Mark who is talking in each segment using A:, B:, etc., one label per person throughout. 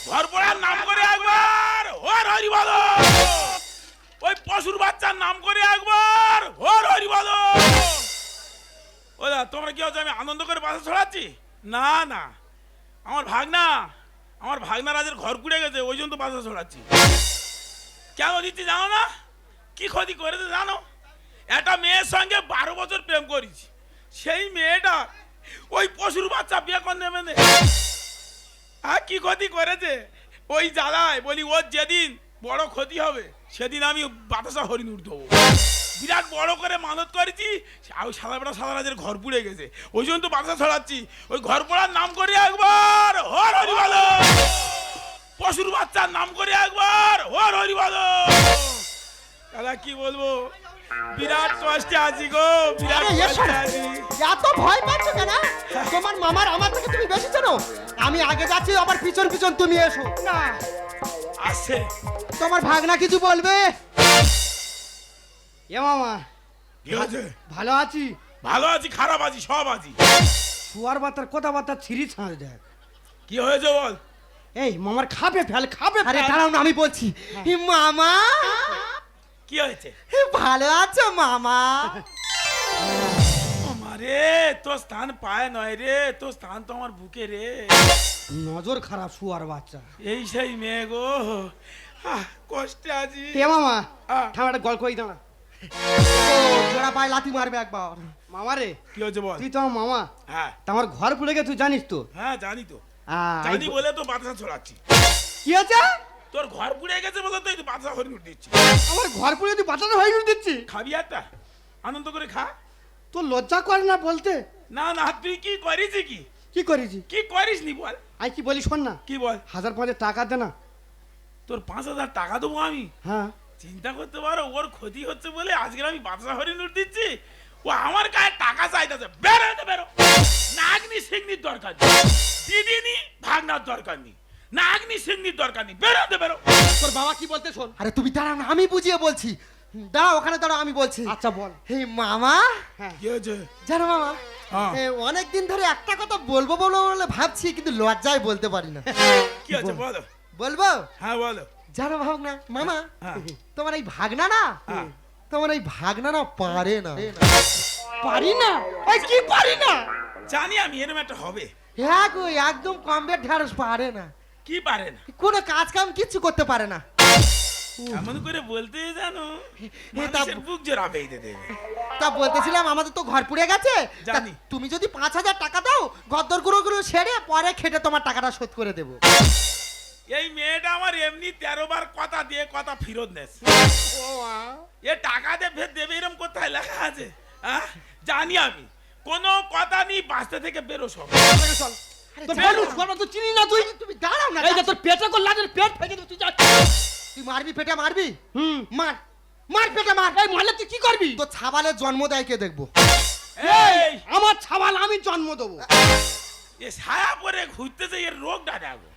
A: ঘর পড়ার নাম করে একবার ওর হরি বলো, ওই পশুর বাচ্চার নাম করে একবার ওর হরি বলো। ও দা তোমরা কি হচ্ছে আমি আনন্দ করে বাসা ছড়াচ্ছি? না না, আমার ভাগনা রাজের ঘর পুড়ে গেছে, ওই জন্য তো বাসা ছড়াচ্ছি। কেন দিচ্ছি জানো না? কি ক্ষতি করেছে জানো? একটা মেয়ের সঙ্গে 12 বছর প্রেম করেছি, সেই মেয়েটা ওই পশুর বাচ্চা বিয়ে করে নেবে না। আর কি ক্ষতি করেছে ওই জ্বালায় বলি, ওর যেদিন বড় ক্ষতি হবে সেদিন আমি বাতাসা হরিণ উঠ দেবো। বিরাট বড় করে মানত করেছি, ওই সাদা রাজের ঘর পুড়ে গেছে, ওই জন্য তো বাতাসা ছড়াচ্ছি। ওই ঘর পোড়ার নাম করে একবার হর হরি বলো, পশুর বাচ্চার নাম করে একবার হর হরি বলো। দাদা কি বলবো, বিরাট কষ্টে আছি গো, বিরাট কষ্টে আছি।
B: এত ভয় পাচ্ছ কেন? তোমার মামার আমার থেকে তুমি বেশি জানো। আমি আগে যাচ্ছি, আবার পিছন পিছন তুমি এসো না।
A: আসছে
B: তোমার ভাগনা কিছু বলবে? এ মামা
A: কি হয়েছে?
B: ভালো আছি।
A: ভালো আছি, খারাপ আছি, সব আছি।
B: শুয়ার বাতার কথাবার্তা ছিঁড়ি ছাঁচ দেখ।
A: কি হয়েছে বল?
B: এই মামার খাবে ফেল, খাবে। আরে দাঁড়াও না, আমি বলছি। মামা
A: কি হয়েছে?
B: ভালো আছো মামা?
A: আমারে তোর স্থান পায় নয় রে, তোর স্থান তো আমার বুকে রে।
B: নজর খারাপ শুয়ার বাচ্চা।
A: এই সেই মেয়ে গো, কষ্টে আছি।
B: এ মামা
A: আহ।
B: ঠান্ডা গল্প কই দাঁড়া। ও জোড়া পায়ে লাথি মারবে একবার। মামা রে
A: কি হয়েছে বল?
B: তুই তো আমার মামা,
A: হ্যাঁ
B: তা আমার ঘর পুড়ে গেছে তুই জানিস তো?
A: হ্যাঁ জানি তো,
B: আহ,
A: জানি বলে তো বাতাসা ছড়াচ্ছি।
B: কি আছে?
A: তোর ঘর পুড়ে গেছে বলে তো এই তো বাতাসা হরিণ উঠ দিচ্ছি।
B: আমার ঘর পুড়ে তুই বাচ্চাটা হয়ে দিচ্ছি?
A: খাবি একটা, আনন্দ করে খা।
B: তোর লজ্জা করে না বলতে?
A: না না, তুই কি করিস?
B: কি করেছি?
A: কি করিস নি বল?
B: আই কি বলি শোন না,
A: কি বল?
B: 1000-5 টাকা দে না।
A: তোর 5000 টাকা দেবো আমি?
B: হ্যাঁ
A: চিন্তা করতে পারো, ওর ক্ষতি হচ্ছে বলে আজকে আমি বাদশা হরিণ উঠ দিচ্ছি। ও আমার গায়ে টাকা চাইতেছে, বেরোতে বেরো। নাগনি সিংনির দরকার নেই, দিদিনি ভাগনার দরকার নেই, নাগনি সিংনির দরকার নেই, বেরোতে বেরো।
B: তোর বাবা কি বলতে শোন।
C: আরে তুমি দাঁড়াও না, আমি বুঝিয়ে বলছি। দাঁড়াও, ওখানে দাঁড়াও, আমি বলছি।
B: আচ্ছা বল।
C: হে মামা,
B: হ্যাঁ
A: কি হয়েছে?
C: জানো মামা,
A: হ্যাঁ।
C: অনেকদিন ধরে একটা কথা বলবো বলবো বলে ভাবছি, কিন্তু লজ্জায় বলতে পারি না।
A: কি হয়েছে বলো?
C: বলবো?
A: হ্যাঁ বলো।
C: জানো ভাগনা, মামা,
A: হ্যাঁ।
C: তোমার এই ভাগনা না,
A: হ্যাঁ।
C: তোমার এই ভাগনা না পারে না।
B: পারি না? এই কি পারি না?
A: জানি আমি এরকম একটা হবে।
C: হ্যাঁ গো, একদম কমবেট ঢাড়স পারে না,
A: কি পারে না?
C: কোনো কাজ কাম কিচ্ছু করতে পারে না।
A: এমন করে বলতে জানো,
C: তা-
A: মানুষের বুক জোড়া বেঁধে দেবে।
C: তা বলতেছিলাম, আমাদের তো ঘর পুড়ে গেছে, তা
A: জানি।
C: তুমি যদি 5000 টাকা দাও, ঘরদর গুলো সেরে পরে খেটে তোমার টাকাটা শোধ করে দেবো।
A: এই মেয়েটা আমার এমনি 13 বার কথা দিয়ে কথা ফেরত নেছে। এ টাকা দেবে দেবে এরকম কোথায় লেখা আছে? হ্যাঁ জানি আমি, কোনো কথা নেই, বাঁচতে থেকে বেরো সব।
B: চল। তোর বলু সরবা তো চিনি না তুই।
C: তুমি দাঁড়াও না,
B: এই যে তোর পেটে কর লাজের পেট ফেটে দেব তুই যা।
C: তুই মারবি, পেটে মারবি, মার মার, পেটে মার।
B: এই মারলে তুই কি করবি?
C: তো ছাবালের জন্ম দেয় কে দেখবো?
A: এই
B: আমার ছাবাল আমি জন্ম দেবো।
A: এ ছায়া পরে ঘুরতেছে, এর রোগটা দেখো।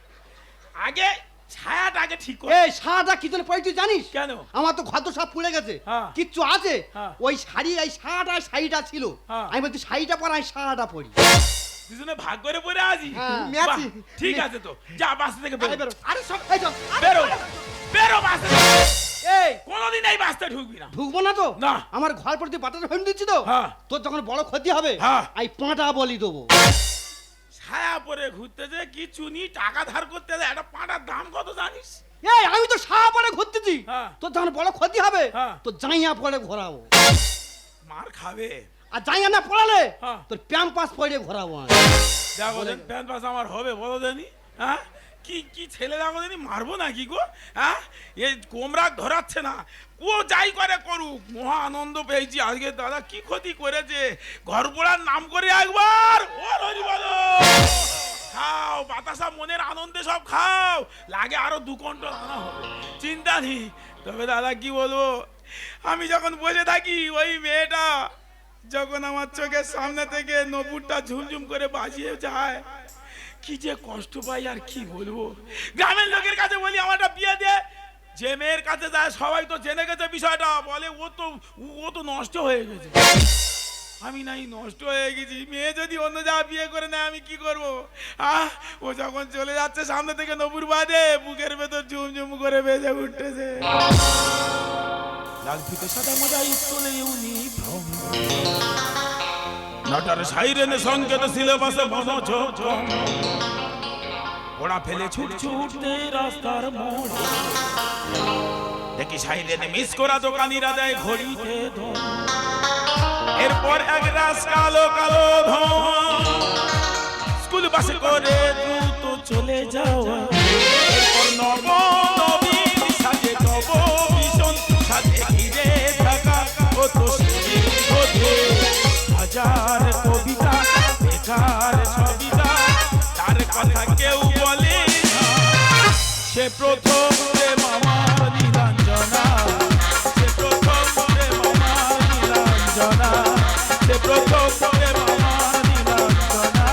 A: আগে ছায়াটাকে ঠিক কর।
B: এই সারাটা কি জন্য পড়ি তুই জানিস?
A: কেন?
B: আমার তো ঘর তো সব পুড়ে গেছে,
A: হ্যাঁ।
B: কিচ্ছু আছে?
A: হ্যাঁ।
B: ওই শাড়ি, এই শাড়িটা ছিল,
A: হ্যাঁ।
B: আমি বলছি শাড়িটা পর আমি সারাটা পরি।
A: দুজনে ভাগ করে পরে আছি।
B: হ্যাঁ।
C: ম্যাচি।
A: বাহ, ঠিক আছে তো, যা বাসা থেকে
B: আরে
A: বেরো।
B: বেরো।
C: আরে সব, এই চল,
A: বেরো বেরো বাসা থেকে।
B: এই
A: কোনোদিন এই বাসটা ঢুকবি না।
B: ঢুকবো না তো?
A: না।
B: আমার ঘর প্রতি বাতাস হয়ে দিচ্ছি তো।
A: হ্যাঁ।
B: তোর যখন বড় ক্ষতি হবে,
A: হ্যাঁ।
B: এই 5টা বলি দেবো।
A: ছায়া পরে ঘুরতেছে, কি চুনি টাকা ধার করতে যায়, একটা পাটার দাম কত জানিস?
B: এই আমি তো সাহা পরে ঘুরতেছি,
A: হ্যাঁ।
B: তোর যখন বড় ক্ষতি হবে,
A: হ্যাঁ।
B: তো জাইয়া পরে ঘোরাবো।
A: মার খাবে।
B: আর জাইয়া না পড়ালে,
A: হ্যাঁ।
B: তোর প্যাম্পাস পরে ঘোরাবো আমি।
A: দেখো দেন প্যান্ট পাস আমার হবে বলো জানি। হ্যাঁ কি কি ছেলে দেখো জানি, মারবো নাকি গো? হ্যাঁ এই কোমরাক ধরাচ্ছে না, ও যাই করে করুক, মহা আনন্দ পেয়েছি আজকে। দাদা কি ক্ষতি করেছে, ঘর পোড়ার নাম করে একবার ও হরি বলো। খাও বাতাসা, মনের আনন্দে সব খাও, লাগে আরো 2 কুইন্টাল আনা হবে, চিন্তা নেই। তবে দাদা কি বলবো, আমি যখন বসে থাকি, ওই মেয়েটা যখন আমার চোখের সামনে থেকে নপুরটা ঝুমঝুম করে বাজিয়ে যায়, কি যে কষ্ট পাই আর কি বলবো। গ্রামের লোকের কাছে বলি আমারটা বিয়ে দে, যে মেয়ের কাছে যায় সবাই তো জেনে গেছে বিষয়টা, বলে ও তো নষ্ট হয়ে গেছে। আমি নাই নষ্ট হয়ে গেছি, মেয়ে যদি অন্য যা বিয়ে করে নেয় আমি কি করব? ও যখন চলে যাচ্ছে সামনে থেকে নপুর বাদে বুকের ভেতর ঝুমঝুম করে বেজে উঠতেছে। লাল ফিতে সাদা মজাই তোলে ইউনিফর্ম, নটার সাইরেনে সংকেত সিলেবাসে বনছ ওরা ফেলে ছুটতে রাস্তার মোড়ে, দেখি সাইরেনে মিস করা দোকানিরা দেয় ঘড়িতে ধোঁয়া, এরপর এক রাস কালো কালো ধোঁয়া, স্কুল বাসে করে দ্রুত চলে যাওয়া, এরপর নব নবীন সাজে নব ভীষণ সাজে ঘিরে থাকা কত হাজার কবিতা বেকার ছবিতা, তার কথা কেউ বলে না, সে প্রথম প্রেম আমার নীলাঞ্জনা, সে প্রথম প্রেম আমার নীলাঞ্জনা, সে প্রথম প্রেম আমার নীলাঞ্জনা,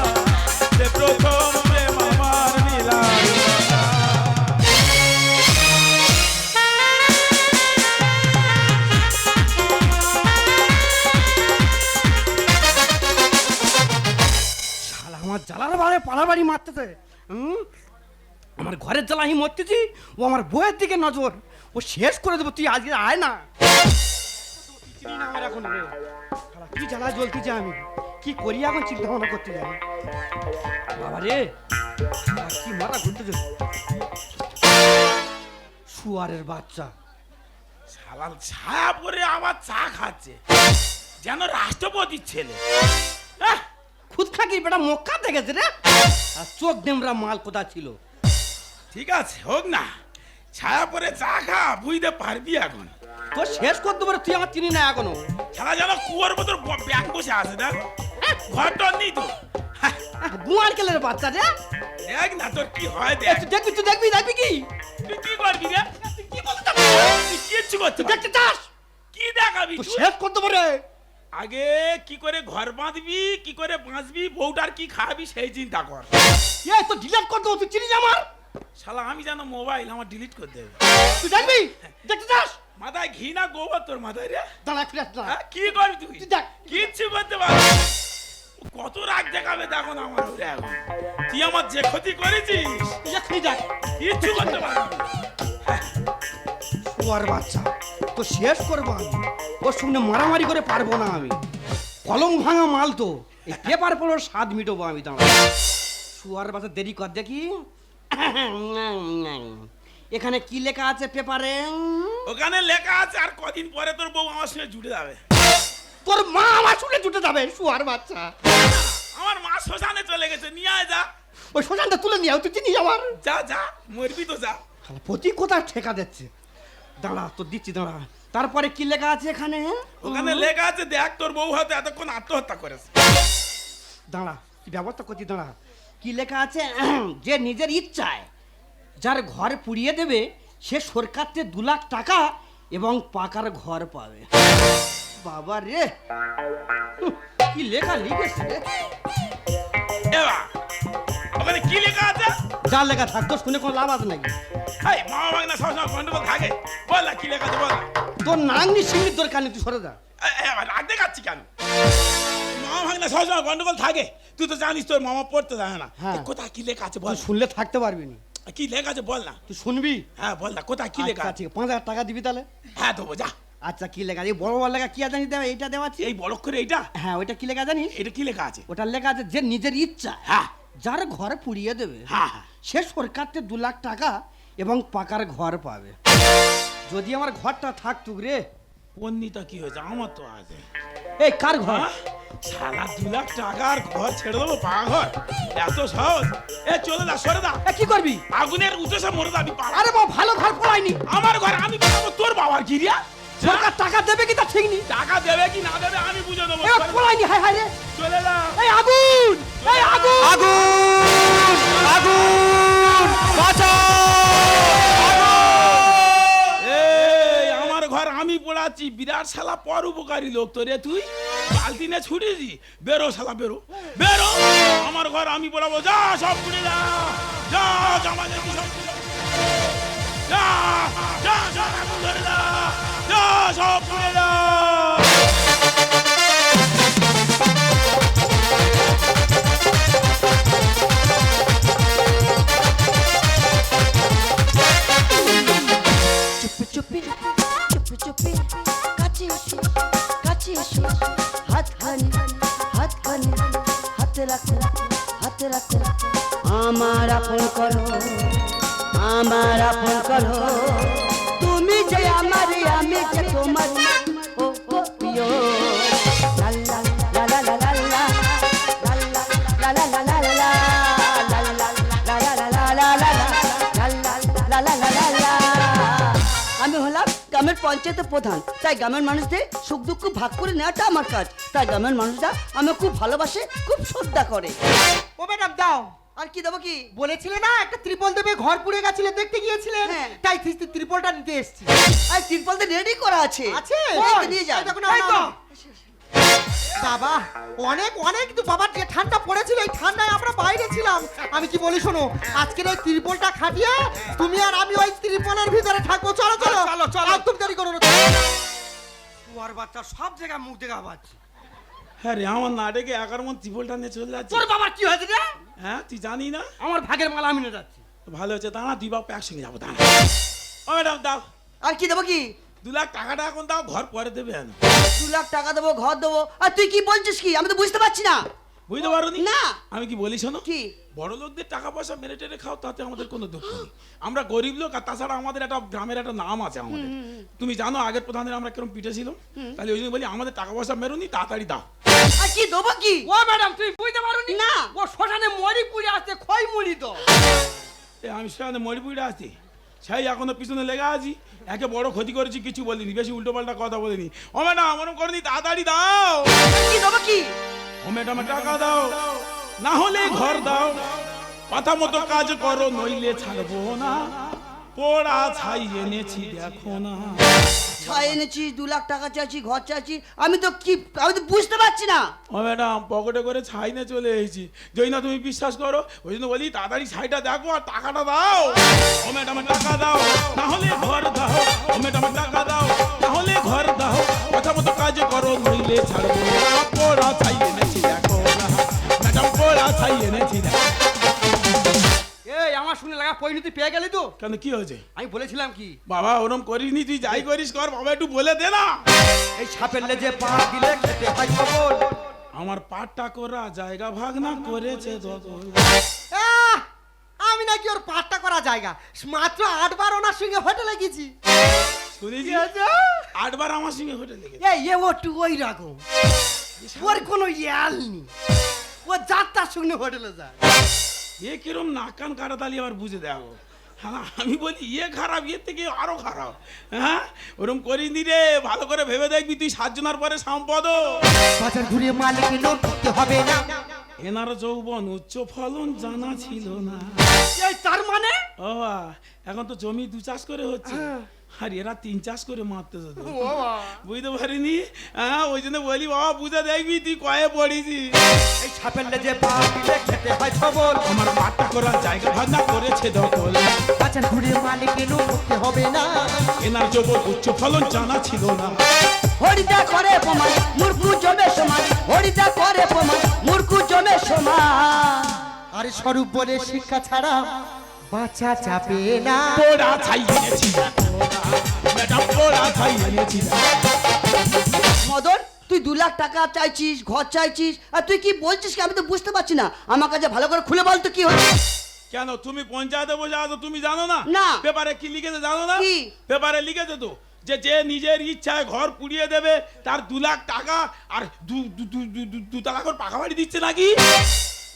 A: সে প্রথম প্রেম আমার নীলাঞ্জনা।
B: আমার জ্বালার বাড়ে পাড়াবাড়ি মারতেছে। আমার ঘরের জ্বালা আমি মরতেছি, ও আমার বউয়ের দিকে নজর, ও শেষ করে দেবো। তুই আজকে আয় না, আমার এখন কি জ্বালা জ্বলতেছে, আমি কি করি এখন চিন্তা ভাবনা করতে যাই। বাবা রে কি মারা ঘুরতেছে, শুয়ারের বাচ্চা
A: শালাল ছায়া পরে আমার চা খাচ্ছে যেন রাষ্ট্রপতির ছেলে।
B: খুদ খাকি বেটা মক্কা দেখেছে রে, আর চোখ দেমরা মাল কোথা ছিল।
A: ঠিক আছে হোক না, ছায়া পরে চা খা, বুঝতে পারবি এখন।
B: তো শেষ করতে পারে, তুই আমার চিনি না এখনো।
A: খেলা যেন কুয়ার মতো ব্যাগ বসে আছে না, ঘরটর নেই তো।
B: গুয়ার কেলের বাচ্চা রে,
A: দেখ না তোর কি হয়, দেখ
B: দেখবি তুই, দেখবি দেখবি কি
A: তুই কি করবি রে,
B: কি বলতে চাস?
A: তুই কিচ্ছু করতে
B: দেখতে চাস?
A: কি দেখাবি
B: তুই
A: তুই?
B: শেষ করতে পারে।
A: আগে কি করে ঘর বাঁধবি, কি করে বাঁচবি, বউটার কি খাবি সেই চিন্তা কর।
B: এই তো ডিলিট করতে হবে, তুই চিনিস আমার।
A: শালা আমি জানো মোবাইল আমার ডিলিট করে দেবে।
B: তুই দেখবি, দেখতে চাস?
A: মাথায় ঘি না গোবর তোর মাথায় রে?
B: দাঁড়া ফিরে দাঁড়া,
A: হ্যাঁ, কি করবি তুই?
B: তুই দেখ।
A: কিচ্ছু করতে পারবি না। কত রাগ দেখাবে দেখো না আমার উপরে এখন। তুই আমার যে ক্ষতি করেছিস
B: তুই এক্ষুনি দেখ।
A: কিচ্ছু করতে পারবি না।
B: শুয়ার বাচ্চা তো শেষ করবো আমি, ওর সঙ্গে মারামারি করে পারবো না আমি। কলম ভাঙা মাল তো, এই পেপার পড়ো স্বাদ মিটবো আমি। দাঁড়া শুয়ার বাচ্চা, দেরি কর দেখি। এখানে কি লেখা আছে পেপারে?
A: ওখানে লেখা আছে আর কদিন পরে তোর বউ আমার সঙ্গে জুড়ে যাবে।
B: তোর মা আমার শুনে জুটে যাবে, শুয়ার বাচ্চা।
A: আমার মা শ্মশানে চলে গেছে, নিয়ে আয় যা।
B: ওই শোষণটা তুলে নিয়ে তুই চিনিস আমার।
A: যা যা, মরবি তো যা।
B: প্রতি কোথায় ঠেকা দিচ্ছে, দাঁড়া তোর দিচ্ছি দাঁড়া। তারপরে কি লেখা আছে এখানে?
A: ওখানে লেখা আছে দেখ তোর বউ হয়তো এতক্ষণ আত্মহত্যা করেছে।
B: দাঁড়া কি ব্যবস্থা করছি, দাঁড়া। কি লেখা আছে? যে নিজের ইচ্ছায় যার ঘর পুড়িয়ে দেবে সে সরকার থেকে 2 লাখ টাকা এবং পাকার ঘর পাবে। বাবা রে কি লেখা লিখেছে রে।
A: এবা ওখানে কি লেখা আছে?
B: যা লেখা থাকতো শুনে কোনো লাভ আছে নাকি?
A: এই মামা ভাগনা সবসময় গন্ডগোল থাকে, বল না কি লেখা আছে বল না।
B: তোর নাংনি সিংড়ির দরকার নেই, তুই সরে যা।
A: এবার রাগ দেখাচ্ছি কেন? মামা ভাগনা সবসময় গন্ডগোল থাকে, তুই তো জানিস তোর মামা পড়তে জানে না।
B: হ্যাঁ।
A: কোথায় কি লেখা আছে বল।
B: তুই শুনলে থাকতে পারবি না।
A: কি লেখা আছে বল না।
B: তুই শুনবি?
A: হ্যাঁ বল না, কোথায় কি লেখা
B: আচ্ছা
A: আছে?
B: ঠিক আছে, 5,000 টাকা দিবি তাহলে।
A: হ্যাঁ দেবো যা।
B: আচ্ছা কি লেখা আছে? বড় বড় লেখা কি আছে জানিস? এইটা দেওয়া আছে।
A: এই বড় করে এইটা?
B: হ্যাঁ ওইটা কি লেখা জানিস?
A: এটা কি লেখা আছে?
B: ওটার লেখা আছে যে নিজের ইচ্ছা
A: হ্যাঁ
B: যার ঘর পুড়িয়ে দেবে
A: হ্যাঁ হ্যাঁ।
B: সে সরকার থেকে 2 লাখ টাকা এবং পাকার ঘর পাবে। যদি আমার ঘরটা থাকতুক রে।
A: পন্নিটা কি হয়েছে? আমার তো আছে।
B: এই কার ঘর?
A: হ্যাঁ? শালা 2 লাখ টাকার ঘর ছেড়ে দেবো, পাকা ঘর এত সহজ? এ চলে যা, সরে যা।
B: কি করবি?
A: আগুনের উঠেছে মরে যাবি।
B: আরে বাবা ভালো ঘর পড়ায়নি।
A: আমার ঘর আমি বানাবো, তোর বাবার কি রিয়া?
B: সরকার টাকা দেবে কি তা ঠিক নেই।
A: টাকা দেবে কি না দেবে আমি বুঝে দেবো।
B: এবার পড়ায়নি। হায় হায় রে,
A: চলে যা।
B: এই আগুন, এই আগুন, আগুন, আগুন, বাঁচাও।
A: এই আমার ঘর আমি পড়াচ্ছি, বিরাট শালা পর উপকারী লোক তো রে তুই। বালতি নিয়ে ছুটেছি, বেরো শালা বেরো বেরো। আমার ঘর আমি পড়াবো, যা সব পুড়ে যা। যা জামা জানি সব পুড়ে যা। যা যা আগুন ধরে যা। যা সব পুড়ে যা।
D: আমার আপন করো, তুমি যে আমার আমি যে তোমার, ও ও প্রিয় লা লা লা লা লা লা লা লা লা লা লা লা লা আমি হলাম গ্রামের পঞ্চায়েতের প্রধান, তাই গ্রামের মানুষদের সুখ দুঃখ ভাগ করে নেওয়াটা আমার কাজ। তাই গ্রামের মানুষরা আমাকে খুব ভালোবাসে, খুব শ্রদ্ধা করে।
C: ও ম্যাডাম দাও।
D: আর কি দেবো কি?
C: বলেছিলে না একটা ত্রিপল দেবে, ঘর পুড়ে গেছিল দেখতে গিয়েছিলেন,
D: হ্যাঁ।
C: তাই ত্রিপলটা নিতে এসেছি।
D: আর তিরপল তো রেডি করা আছে।
C: আছে?
D: এই তো নিয়ে যান।
C: এই দেখো না, এই তো। বাবা অনেক অনেক তো বাবা, যে ঠান্ডা পড়েছিল এই ঠান্ডায় আমরা বাইরে ছিলাম। আমি কি বলি শোনো, আজকের এই ত্রিপলটা খাটিয়ে তুমি আর আমি ওই ত্রিপলের ভিতরে থাকবো। চলো চলো
B: চলো, চলো।
C: একদম দেরি করো না।
B: শুয়ার বাচ্চা সব জায়গায় মুখ দেখা পাচ্ছি।
A: হ্যাঁ রে, আমার না ডেকে একার মন ত্রিপলটা নিয়ে চলে যাচ্ছে।
B: তোর বাবার কি হয়েছে রে?
A: হ্যাঁ তুই জানি না?
B: আমার ভাগের মালা আমি নিয়ে যাচ্ছি।
A: ভালো হচ্ছে, দাঁড়া দুই বাপ একসঙ্গে যাবো, দাঁড়া। ও ম্যাডাম দাও
D: আর কি দেবো কি?
A: 2 লাখ টাকাটা এখন দাও, ঘর পরে দেবে।
D: 2 লাখ টাকা দেবো, ঘর দেবো। আর তুই কি বলছিস কি? আমি তো বুঝতে পারছি না।
A: বুঝতে পারো
D: না।
A: আমি কি বলি শোনো,
D: কি?
A: বড় লোকদের টাকা পয়সা মেরে টেরে খাও, তাতে আমাদের কোনো দুঃখ নেই। আমরা গরিব লোক, আর তাছাড়া আমাদের একটা গ্রামের একটা নাম আছে আমাদের। তুমি জানো আগের প্রধানের আমরা কিরকম পিটেছিলাম, তাহলে ওই জন্য বলি আমাদের টাকা পয়সা মেরোনি, তাড়াতাড়ি দাও।
D: আর কি দেবো কি?
B: ও ম্যাডাম তুই বুঝতে পারোনি?
D: না।
B: ও শ্মশানে মরি পুড়ে আসছে, খই মুড়ি তো।
A: আমি সেখানে মরিপুরে আছি, সেই এখনো পিছনে লেগে আছি। একে বড় ক্ষতি করেছি, কিছু বলিনি, বেশি উল্টো পাল্টা কথা বলিনি। ও ম্যাডাম ওরকম করেনি, তাড়াতাড়ি দাও।
D: আর কি দেবো কি?
A: ও ম্যাডাম টাকা দাও, না হলে ঘর দাও, কথা মতো কাজ করো, নইলে ছাড়বো না, পোড়া ছাই এনেছি দেখো না।
D: ছাই এনেছি, 2 লাখ টাকা চাইছি, ঘর চাইছি, আমি তো বুঝতে পারছি না।
A: ও ম্যাডাম পকেটে করে ছাই নিয়ে চলে এসেছি, যদি না তুমি বিশ্বাস করো, ওই জন্য বলি তাড়াতাড়ি ছাইটা দেখো আর টাকাটা দাও। ও ম্যাডাম টাকা দাও, না হলে ঘর দাও। ও ম্যাডাম টাকা দাও, না হলে ঘর দাও, কথা মতো কাজ করো, নইলে ছাড়বো না, পোড়া ছাই এনেছি দেখো না। ম্যাডাম পোড়া ছাই এনেছি দেখো।
B: এই আমার শুনে লাগা পরিণতি পেয়ে গেলি তো?
A: কেন কি হয়েছে?
B: আমি বলেছিলাম কি,
A: বাবা ওরম করিসনি, তুই যাই করিস কর, বাবা একটু বলে দে না।
B: এই সাপের লেজে পা দিলে খেতে হয় খবর।
A: আমার পাটটা করা জায়গা ভাগ না করেছে দখল।
C: আহ, আমি নাকি ওর পাট্টা করা জায়গা, মাত্র 8 বার ওনার সঙ্গে হোটেলে গেছি।
A: শুনেছি 8 বার আমার সঙ্গে হোটেলে গেছে।
B: এই এ ওটু ওই রকম, ওর কোনো ইয়াল নেই, ও যাত্রার সঙ্গে হোটেলে যায়।
A: এ কিরম নাক কান কাটা তালি আবার বুঝে দেখো। হ্যাঁ আমি বলি ইয়ে খারাপ, এর থেকে আরো খারাপ। হ্যাঁ ওরম করিনি রে, ভালো করে ভেবে দেখবি, তুই 7 জনের পরে সম্পদ।
C: বাজার ঘুরে মালিক নোট করতে হবে না।
A: এনার যৌবন উচ্চ ফলন জানা ছিল না।
B: এই তার মানে
A: ও বাবা, এখন তো জমি 2 চাষ করে হচ্ছে, আর এরা 3 চাষ করে মারতেছে তো। বুঝতে পারিনি। হ্যাঁ ওই জন্য বলি বাবা বুঝে দেখবি, তুই কয়ে পড়িছি।
B: এই সাপের লেজে পা দিলে খেতে হয় খবর।
A: আমার পাটটা করার জায়গা ভাগ না করেছে দখল।
C: বাজার ঘুরে মালিক নোট করতে হবে না।
A: এনার যৌবন উচ্চ ফলন জানা ছিল না।
D: হরিদা করে প্রমাণ, মূর্খু জমে সমান। হরিদা করে প্রমাণ, মূর্খু জমে সমান।
C: আরে স্বরূপ বলে শিক্ষা ছাড়া বাঁচা যাবে না।
A: পোড়া ছাই এনেছি দেখো না, ম্যাডাম পোড়া ছাই এনেছি দেখো।
D: মদন তুই 2 লাখ টাকা চাইছিস, ঘর চাইছিস, আর তুই কি বলছিস কি? আমি তো বুঝতে পারছি না। আমার কাছে ভালো করে খুলে বল তো কি হচ্ছে।
A: কেন তুমি পঞ্চায়েতে বসে আছো, তুমি জানো না?
D: না।
A: পেপারে কি লিখেছে জানো না?
D: কি?
A: পেপারে লিখেছে তো যে যে নিজের ইচ্ছায় ঘর পুড়িয়ে দেবে তার 2 লাখ টাকা আর 2 টাকা করে পাকা বাড়ি দিচ্ছে নাকি?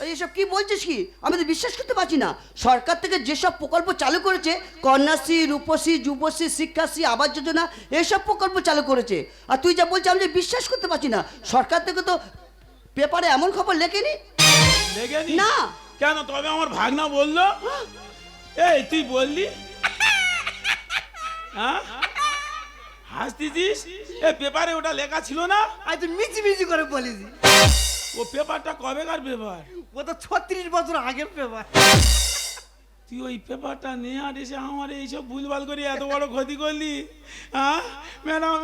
D: এইসব কি বলছিস কি? আমি তো বিশ্বাস করতে পারছি না। সরকার থেকে যেসব প্রকল্প চালু করেছে, কন্যাশ্রী, রূপশ্রী, যুবশ্রী, শিক্ষাশ্রী, আবাস যোজনা, এইসব প্রকল্প চালু করেছে, আর তুই যা বলছিস আমি যে বিশ্বাস করতে পারছি না। সরকার থেকে তো পেপারে এমন খবর লেখেনি।
A: লেগেনি
D: না।
A: কেন? তবে আমার ভাগনা বললো। এই তুই বললি? হ্যাঁ হাসতেছিস? এ পেপারে ওটা লেখা ছিল না?
B: আজ তুই মিচি মিচি করে বলিস,
A: ও পেপারটা কবেকার পেপার?
B: ও তো 36 বছর আগের পেপার।
A: তুই ওই পেপারটা নিয়ে আর এসে আমার এইসব ভুলভাল করে এত বড় ক্ষতি করলি। হ্যাঁ ম্যাডাম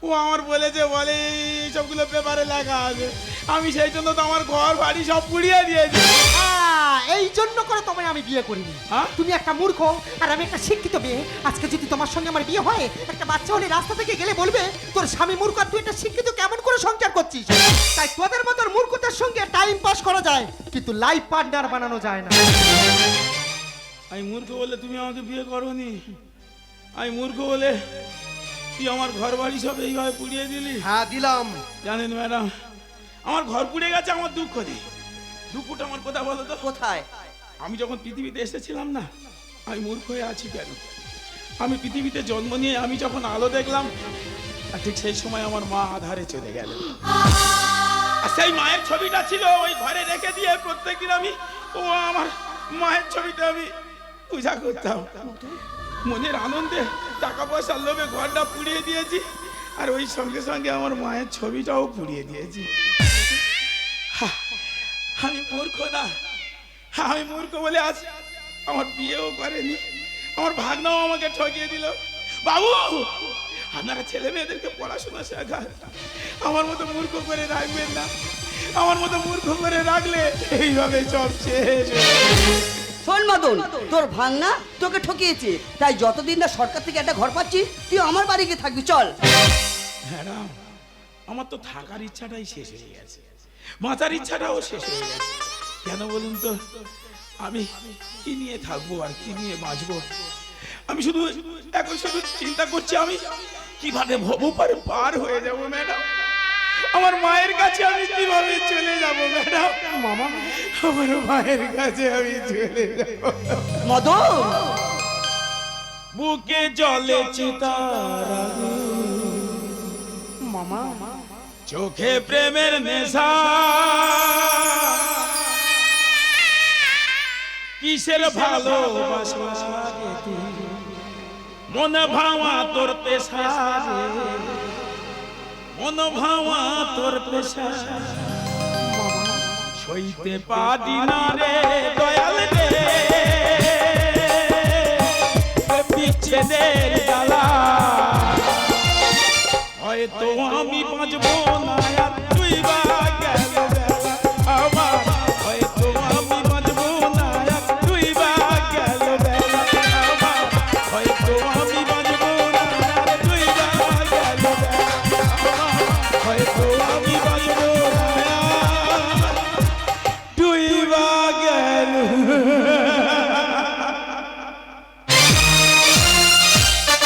A: ও আমার বলেছে, বলে এইসবগুলো পেপারে লেখা আছে, আমি সেই জন্য তো আমার ঘর বাড়ি সব পুড়িয়ে দিয়েছি।
C: এই জন্য করে তোমায় আমি বিয়ে করিনি।
A: হ্যাঁ?
C: তুমি একটা মূর্খ আর আমি একটা শিক্ষিত মেয়ে। আজকে যদি তোমার সঙ্গে আমার বিয়ে হয়, একটা বাচ্চা হলে রাস্তা থেকে গেলে বলবে তোর স্বামী মূর্খ আর তুই একটা শিক্ষিত কেমন করে সংসার করছিস। তাই তোদের মতো মূর্খতার সঙ্গে টাইম পাস করা যায়, কিন্তু লাইফ পার্টনার বানানো যায় না।
A: আমি মূর্খ বলে তুমি আমাকে বিয়ে করনি, আমি মূর্খ বলে তুই আমার ঘর বাড়ি সব এইভাবে পুড়িয়ে দিলি।
C: হ্যাঁ দিলাম।
A: জানেন ম্যাডাম, আমার ঘর পুড়ে গেছে, আমার দুঃখ নেই। দুঃখটা আমার কথা বলো তো
D: কোথায়?
A: আমি যখন পৃথিবীতে এসেছিলাম না, আমি মূর্খ হয়ে আছি কেন? আমি পৃথিবীতে জন্ম নিয়ে আমি যখন আলো দেখলাম, আর ঠিক সেই সময় আমার মা আধারে চলে গেল। আর সেই মায়ের ছবিটা ছিল ওই ঘরে রেখে দিয়ে প্রত্যেকদিন আমি আমার মায়ের ছবিটা আমি পূজা করতাম। মনের আনন্দে টাকা পয়সার লোভে ঘরটা পুড়িয়ে দিয়েছি, আর ওই সঙ্গে সঙ্গে আমার মায়ের ছবিটাও পুড়িয়ে দিয়েছি। আমি মূর্খ না, আমি মূর্খ বলে আজ আমার বিয়েও করেনি, আমার ভাগনাও আমাকে ঠকিয়ে দিল। বাবু, আপনারা ছেলে মেয়েদেরকে পড়াশোনা শেখান, আমার মতো মূর্খ করে রাখবেন না। আমার মতো মূর্খ করে রাখলে এইভাবে সব শেষ।
D: শোন মদন, তোর ভাঙনা তোকে ঠকিয়েছে, তাই যতদিন না সরকার থেকে একটা ঘর পাচ্ছি তুই আমার বাড়িতে থাকবি। চল।
A: ম্যাডাম, আমার তো থাকার ইচ্ছাটাই শেষ হয়ে গেছে, বাঁচার ইচ্ছাটাও শেষ হয়ে গেছে। কেন বলুন তো? আমি কি নিয়ে থাকবো আর কি নিয়ে বাঁচবো? আমি শুধু এখন শুধু চিন্তা করছি আমি কিভাবে ভবপারে পার হয়ে যাব ম্যাডাম। আমার মায়ের কাছে আমি কিভাবে চলে যাব ম্যাডাম?
C: মামা,
A: আমার মায়ের কাছে আমি চলে যাব।
D: মদন,
A: বুকে জলে চিতার
C: মামা,
A: চোখে প্রেমের নেশা, কিসের ভালোবাসা মন ভাওয়া তোর পেশা, মন ভাওয়া তোর পেশা, সইতে পারি না রে